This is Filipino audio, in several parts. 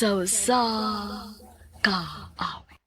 sa kaawit.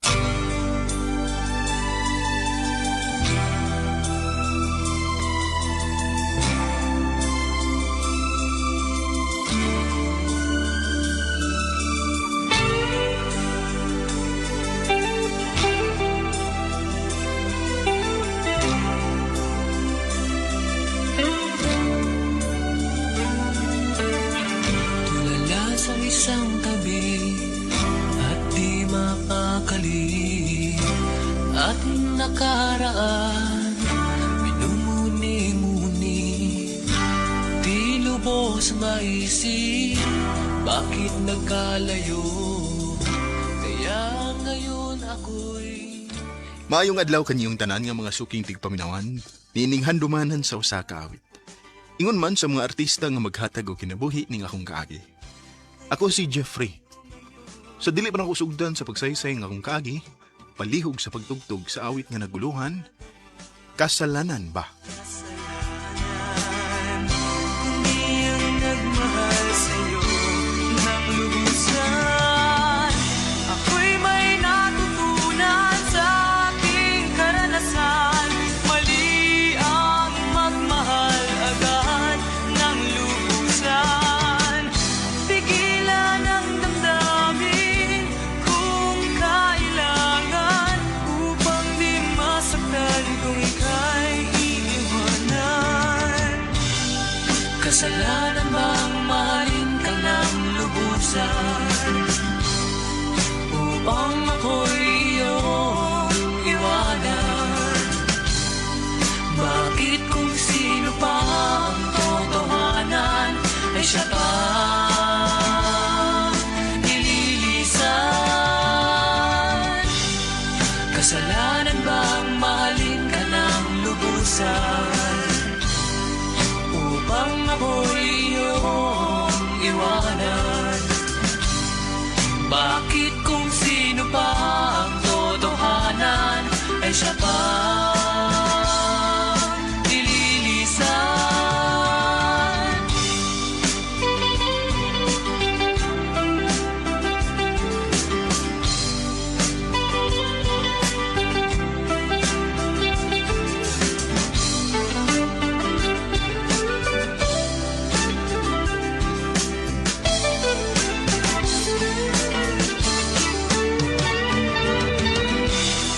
Tulala sa isang tabi at di mapakali. Ating nakaraan, minumuni-muni. Di lubos maisip, bakit nagkalayo? Kaya ngayon ako'y Maayong adlaw kanyong tanan nga mga suking tigpaminawan, niining handumanan sa usa ka awit. Ingon man sa mga artista nga maghatag og kinabuhi ning akong kaagi. Ako si Jeffrey. Sa dili pa nako sugdan sa pagsaysay nga akong kaagi, palihog sa pagtugtog sa awit nga naguluhan, Kasalanan Ba? Hindi ang nagmahal sa'yo ng lubusan. Ako'y may natutunan sa aking karanasan. Mali ang magmahal agad ng lubusan. Pigilan ang damdamin kung kailangan, upang di masaktan kung ika'y iiwanan. Kasalanan bang mahalin ka ng lubusan, upang ako'y iyong iwanan? Bakit kung sino pa ang totohanan ay siya pa nililisan? Kasalanan bang mahalin ka ng lubusan, upang ako'y iyong iwanan? Bakit kung sino pa ang totohanan ay siya pa nililisan?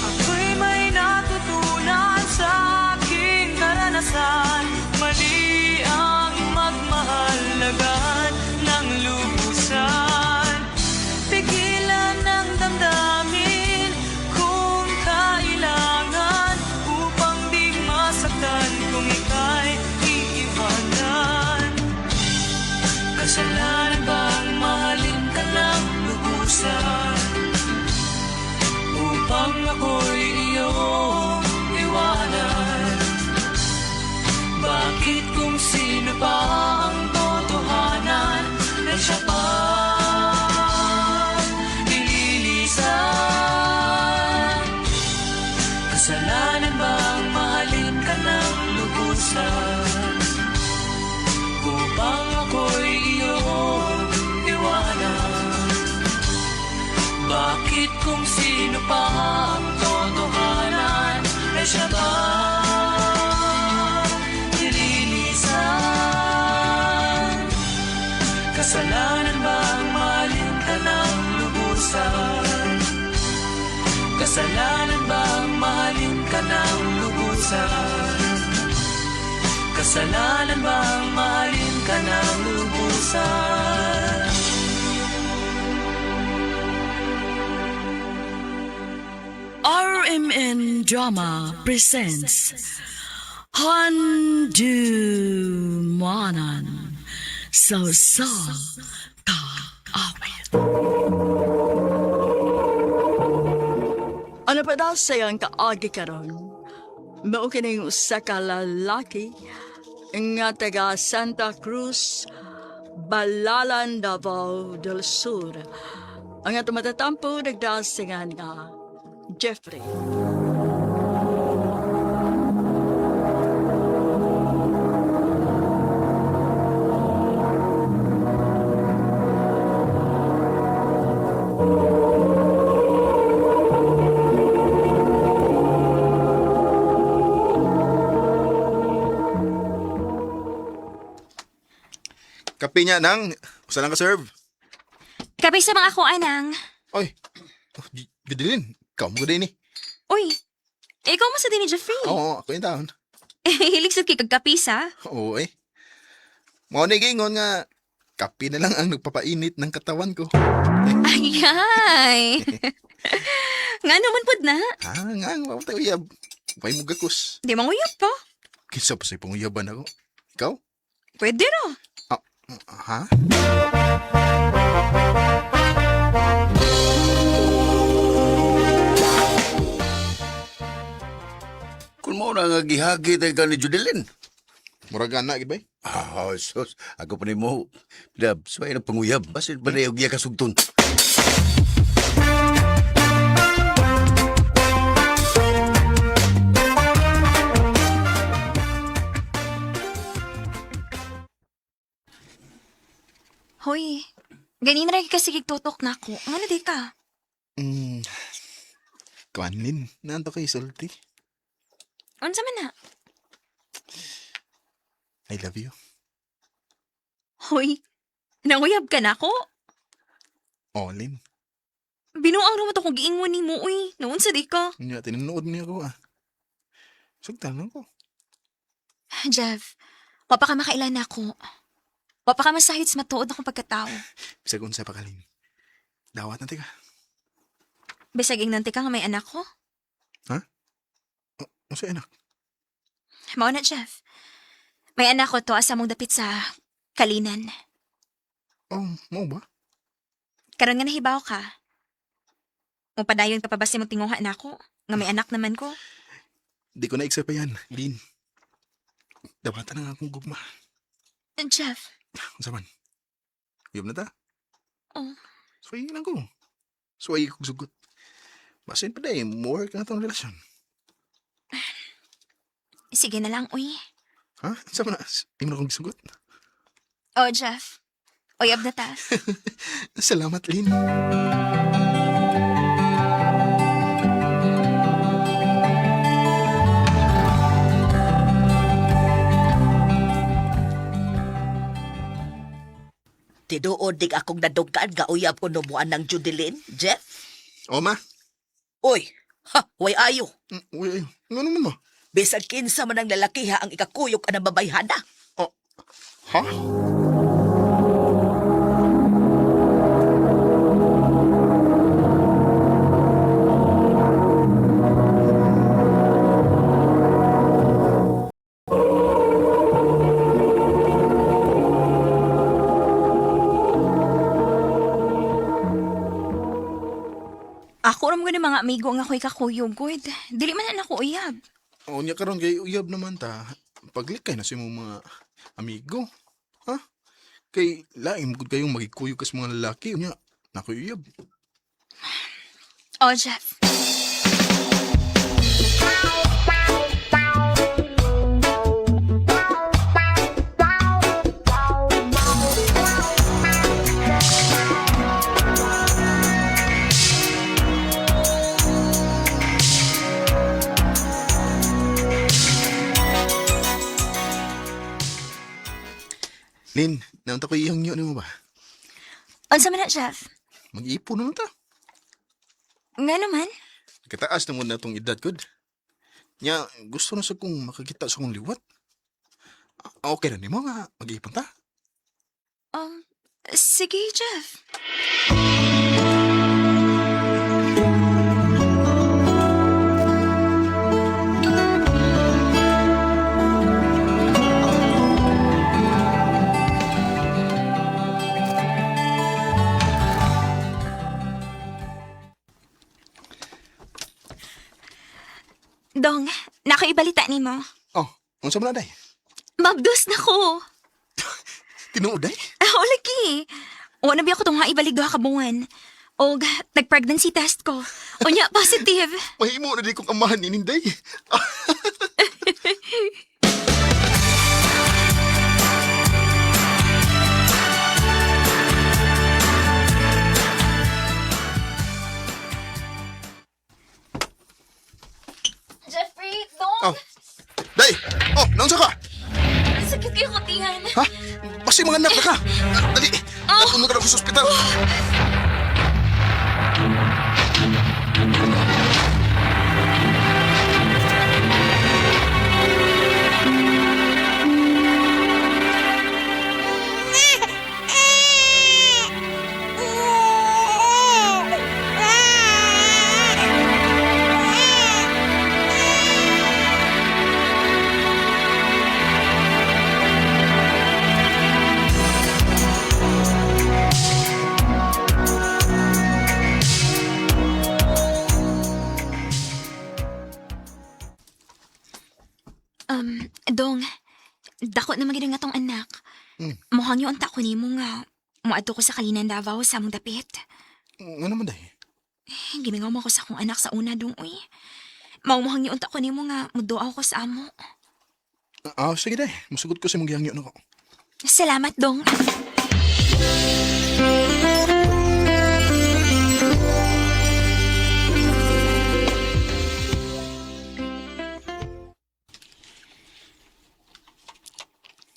Ako'y may natutunan sa aking karanasan. Mali ang magmahal agad ng lubusan. Pigilan ang damdamin kung kailangan, upang di masaktan kung ika'y iiwanan. Kasalanan bang mahalin ka ng lubusan, upang ako'y iyong iwanan? Bakit kung sino pa ang totohanan ay siya pa nililisan? Kasalanan bang mahalin ka ng lubusan, upang ako'y iyong iwanan? Bakit kung sino pa ang totohanan ay siya pa nililisan? Kasalanan bang mahalin ka ng lubusan? Kasalanan bang mahalin ka ng lubusan? Kasalanan bang mahalin ka ng lubusan? RMN Drama presents Handumanan sa kaawit. Ano pa daw sayang kaagi karon? Mao kining usa ka lalaki nga taga Santa Cruz, Balalan, Davao del Sur. Ang atong matatampo nagdasingan nga Jeffrey. Kape niya, nang. Usa lang ka serve. Kape sa mga ako, anang. Oy. Gadilin. Ikaw mo din eh. Uy, ikaw mo sa din ni Jeffrey. Oo, ako yung taon. Hilig sa kikagkape sa. Oo eh. Mo ni gingon nga kape na lang ang nagpapainit ng katawan ko. Ayay. Nga naman pod na. Nga ang tayo uyab. May mugakos. Di manguyap pa. Kinsa pa sa'y panguyaban ako. Ikaw? Pwede ra. Ha? Kung mo na nga gihagi tayo ka ni Judelin. Muragan na, gibay? Sus. Ako pa ni mo. Lab, sabay na panguyab. Basit ba na yung giya kasugton? Hoy, ganin ra kasi kigtutok na ako. Ano di ka? Kanin. Nanto kay sulti. Unsa man na? I love you. Hoy, nanguyab ka na ako? Olin. Binuang naman ako giingon ni mo, uy. Naunsa di ka? Nga, tinanood niya ako Sugtan lang ko. Jeff, wapa ka makailan ako. Wapa ka masahit sa matuod akong pagkatao. Bisag unsa pa kalin. Dawat na tika. Bisag ingnan ka nga may anak ko. Unsa anak? Mao na, Jeff. May anak ko to asa mong dapit sa kalinan. Oh, mo ba? Karon nga nahibaw ka. Kung padayon ka pa ba si mong tinguha na ako? Nga may anak naman ko. Di ko na-accept pa yan, Lin. Dawatan na nga akong gugma. Jeff. Unsa man? Uyab na ta? Oh. Suway lang ko. Suway kong sugot. Basin pa day, more ka na itong relasyon. Sige na lang, uy. Ha? Sama na? Di mo na akong sugot. Oh, Jeff. Uyab na ta. Salamat, Lin. Tinuod dig akong nadugkaan nga uyab ko numuan ng Judelin, Jeff. O, ma. Oy, way ayo. Uy, ano naman ma? Bisag kinsa man ang lalakiha ang ikakuyok ka ng babayhana. Ha? Ako ram gani mga amigo nga ako'y kakuyog, good. Dili man na ako uyab. O, niya karon kay uyab naman ta. Paglikay na si mong mga amigo. Ha? Kay laing gud kayong magikuyo kas mga lalaki. Unya, nakuyab. Oh, Jeff. Lin, naunta ko iyang nyo mo ba? Unsa man na, Jeff? Mag-iipon naman ta. Nga naman? Kataas na muna itong edad, good. Nya, gusto na sa kong makakita sa kong liwat. Okay na ni mo nga, mag-iipon ta. Sige, Jeff. Dong, nakaibalita ni mo. Oh, unsa man na day? Mabdos na ko. Tinuod day? O, lagi. O, nabi ako itong ibalik doha ka buwan. O, nag-pregnancy test ko. O niya, positive. Mahimo na di kong amahan ni Ninday. Jeffrey, Dong. Oh, day! Oh, naunsa ka? Sa Sakit kayo ko, tiyan. Ha? Basi mga anak na ka. Dali, napunod ka na sa ospital. Dong, dako na magiring nga tong anak. Muhang yung unta ko ni mo nga, muadto ko sa Kalinan Davao sa mong dapit. Nga naman dahi. Gimingaw mo ko sa akong anak sa una, dong, uy. Muhang yung unta ko ni mo nga, mudoaw ko sa amo. Sige dahi. Masugod ko sa mong gihangyo na ko. Salamat, dong.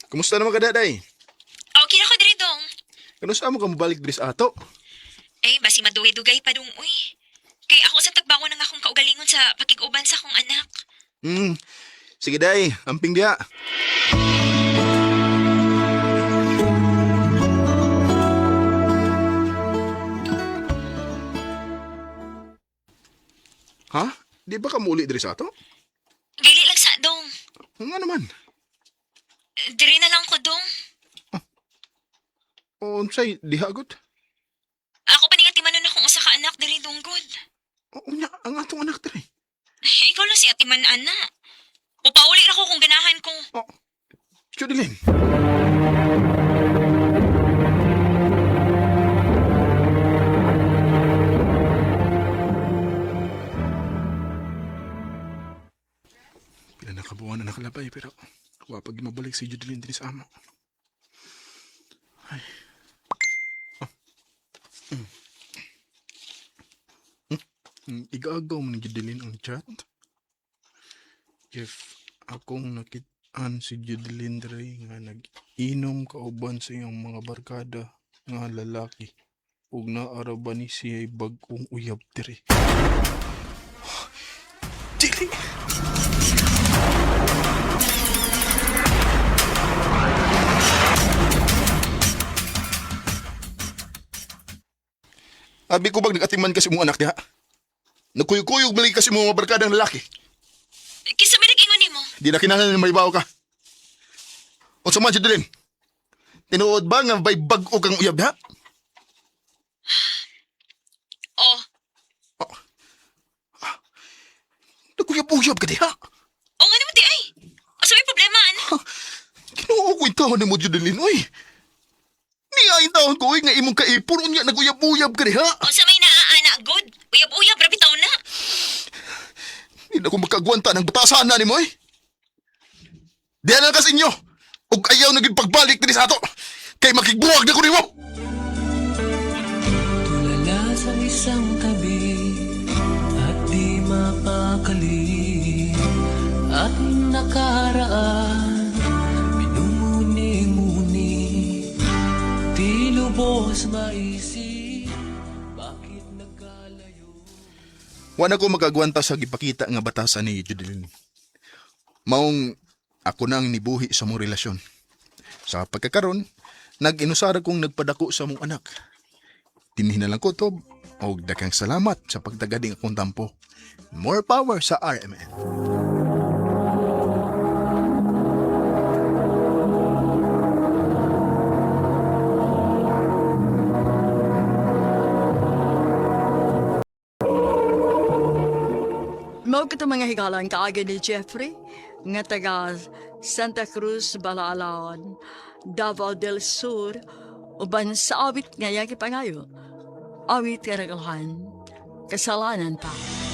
Kumusta naman ka, daday? Okay na ko diri, dong. Kano sa mo ka mabalik diri sa ato? Ay, basi madugay-dugay pa, dong, uy. Kay ako sa tagbangon ng akong kaugalingon sa pakiguban sa akong anak. Sige day, amping diha. Ha? Di ba ka muli diri sa ato? Gali lang sa, dong. Nga naman. Diri na lang ko, dong. O, say, diha agad. Ako pa nga timanon akong usa ka anak diri, dong, god. Oo niya, ang atong anak diri. Ikaw lang si Atiman, ana. Upauli na ko kung ganahan ko. Oh, Judilyn. Pila na kabuuan na nakalabay, pero wapag mabalik si Judilyn din sa amo. Ay. Igagaw mo ni Judilyn ang chat. If akong nakitaan si Judilyn dre nga nag-inom kauban sa iyang mga barkada nga lalaki ug naaraba ni siya'y bag-ong uyab dre. Dili! Abi ko bag nag-atiman kasi mong anak niya. Nagkuyog-kuyog balik kasi mga barkadang lalaki. Kisa may nag-ingon ni mo. Di na kinahanglan na may bawo ka. O sa mga Judilyn, tinuod ba nga may bag-o kang uyab ha? Oh, Nagkuyab-uyab ka di ha? o nga naman di ay. O sa may problema, ana. Kinuha ko yung taon ni mo Judilyn, oy. Niyayin taon ko, oy, nga imong kaipon, unya naguyab-uyab ka di ha? O sa may naaana, good. Uyab-uyab, rabitaw na. Hindi na ko magkagwanta ng batasan na ni mo, oy. Diyan na kasi inyo. Ug ayaw naging pagbalik din sa ato. Kay makigbuwag na ko ni mo. Tulala sa isang tabi at di mapakali at nakaraan minumuni-muni di lubos maisip bakit nagkalayo. Wala ko magkagwanta sa gipakita nga batasan ni Judilyn. Maong ako na ang nibuhi sa mong relasyon. Sa pagkakaroon, nag-inusara kong nagpadako sa mong anak. Tinihin na lang ko to, o dakang salamat sa pagtagading akong tampo. More power sa RMN. Mao kita mga higalan kaagad ni Jeffrey, nga taga Santa Cruz, Balaalaon, Davao del Sur, uban sa awit nga yaki pangayo. Awit karagahan, kasalanan pa.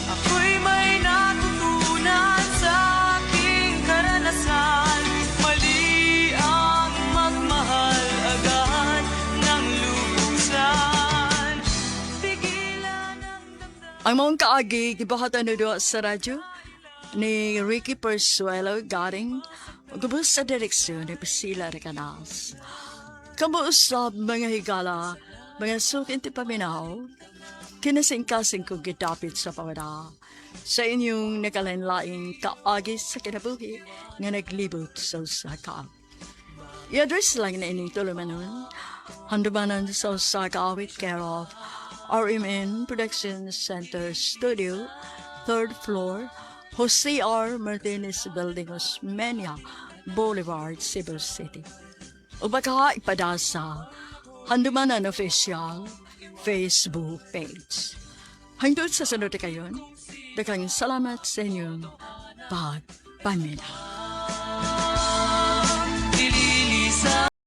Ako'y may natutunan sa aking karanasan. Mali ang magmahal agad ng lubusan. Pigilan ang damdamin. Ang mong kaagi, gibahatan na doon sa radyo ni Ricky Persuelo garing Gubos sa direksyon ni Priscilla Recanas. Kamuusap mga higala, mga sukin ti paminaw, kinasing-kasing kong gidapit sa pamana sa inyong nakalanlaing kaagis sa kinabuhi nga naglibot sa usaka. I-address lang na inyong tulumanon, handumanan sa usaka with care of RMN Production Center Studio, 3rd floor, Jose R. Martinez Building, Osmeña Boulevard, Cebu City. O baka ipadasa, handumanan official Facebook page. Hangtod sa sunod na kayon, daghang salamat sa inyong pagpamina.